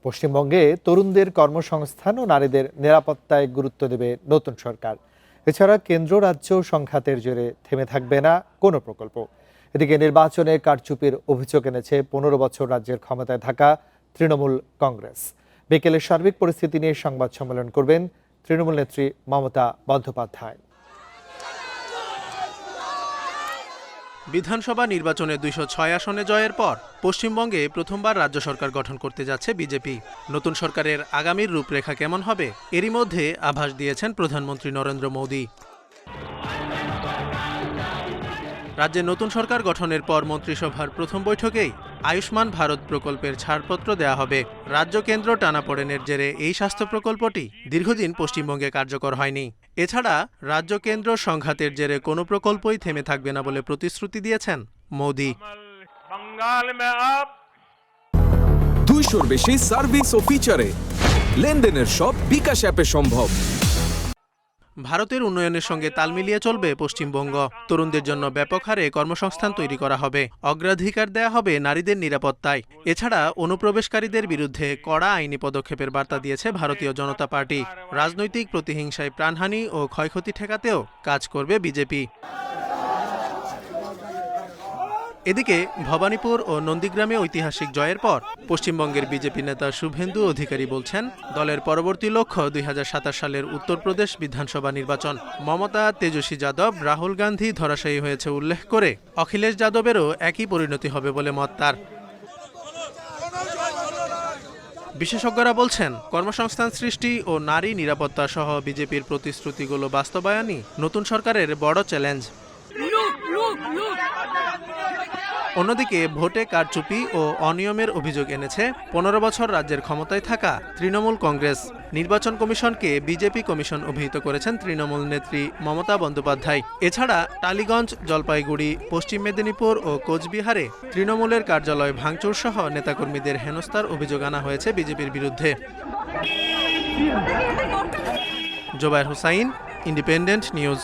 পশ্চিমবঙ্গে তরুণদের কর্মসংস্থান ও নারীদের নিরাপত্তায় গুরুত্ব দেবে নতুন সরকার। এছাড়া কেন্দ্র রাজ্য সংঘাতের জেরে থেমে থাকবে না কোনো প্রকল্প। এদিকে নির্বাচনে কারচুপির অভিযোগ এনেছে ১৫ বছর রাজ্যের ক্ষমতায় থাকা তৃণমূল কংগ্রেস। বিকেলে সার্বিক পরিস্থিতি নিয়ে সংবাদ সম্মেলন করবেন তৃণমূল নেত্রী মমতা বন্দ্যোপাধ্যায়। বিধানসভা নির্বাচনে ২০৬ আসনে জয়ের পর পশ্চিমবঙ্গে প্রথমবার রাজ্য সরকার গঠন করতে যাচ্ছে বিজেপি। নতুন সরকারের আগামীর রূপরেখা কেমন হবে এরই মধ্যে আভাস দিয়েছেন প্রধানমন্ত্রী নরেন্দ্র মোদী। রাজ্যে নতুন সরকার গঠনের পর মন্ত্রিসভার প্রথম বৈঠকেই আয়ুষ্মান ভারত প্রকল্পের ছাড়পত্র দেয়া হবে। রাজ্য কেন্দ্র টানাপোড়েনের জেরে এই স্বাস্থ্য প্রকল্পটি দীর্ঘদিন পশ্চিমবঙ্গে কার্যকর হয়নি। এছাড়া রাজ্য কেন্দ্র সংঘাতের জেরে কোনো প্রকল্পই থেমে থাকবে না বলে প্রতিশ্রুতি দিয়েছেন মোদী। 200-র বেশি সার্ভিস ও ফিচারে লেনদেনের সব বিকাশ অ্যাপে সম্ভব। ভারতের উন্নয়নের সঙ্গে তাল মিলিয়ে চলবে পশ্চিমবঙ্গ। তরুণদের জন্য ব্যাপক হারে কর্মসংস্থান তৈরি করা হবে। অগ্রাধিকার দেয়া হবে নারীদের নিরাপত্তায়। এছাড়া অনুপ্রবেশকারীদের বিরুদ্ধে কড়া আইনি পদক্ষেপের বার্তা দিয়েছে ভারতীয় জনতা পার্টি। রাজনৈতিক প্রতিহিংসায় প্রাণহানি ও ক্ষয়ক্ষতি ঠেকাতেও কাজ করবে বিজেপি। এদিকে ভবানীপুর ও নন্দীগ্রামে ঐতিহাসিক জয়ের পর পশ্চিমবঙ্গের বিজেপি নেতা শুভেন্দু অধিকারী বলছেন, দলের পরবর্তী লক্ষ্য ২০২৭ সালের উত্তরপ্রদেশ বিধানসভা নির্বাচন। মমতা, তেজস্বী যাদব, রাহুল গান্ধী ধরাশায়ী হয়েছে উল্লেখ করে অখিলেশ যাদবেরও একই পরিণতি হবে বলে মত তার। বিশেষজ্ঞরা বলছেন, কর্মসংস্থান সৃষ্টি ও নারী নিরাপত্তা সহ বিজেপির প্রতিশ্রুতিগুলো বাস্তবায়নই নতুন সরকারের বড় চ্যালেঞ্জ। অন্যদিকে ভোটে কারচুপি ও অনিয়মের অভিযোগ এনেছে ১৫ বছর রাজ্যের ক্ষমতায় থাকা তৃণমূল কংগ্রেস। নির্বাচন কমিশনকে বিজেপি কমিশন অভিহিত করেছেন তৃণমূল নেত্রী মমতা বন্দ্যোপাধ্যায়। এছাড়া টালিগঞ্জ, জলপাইগুড়ি, পশ্চিম মেদিনীপুর ও কোচবিহারে তৃণমূলের কার্যালয় ভাঙচুর সহ নেতাকর্মীদের হেনস্থার অভিযোগ আনা হয়েছে বিজেপির বিরুদ্ধে। Jobayer Hossain, Independent news.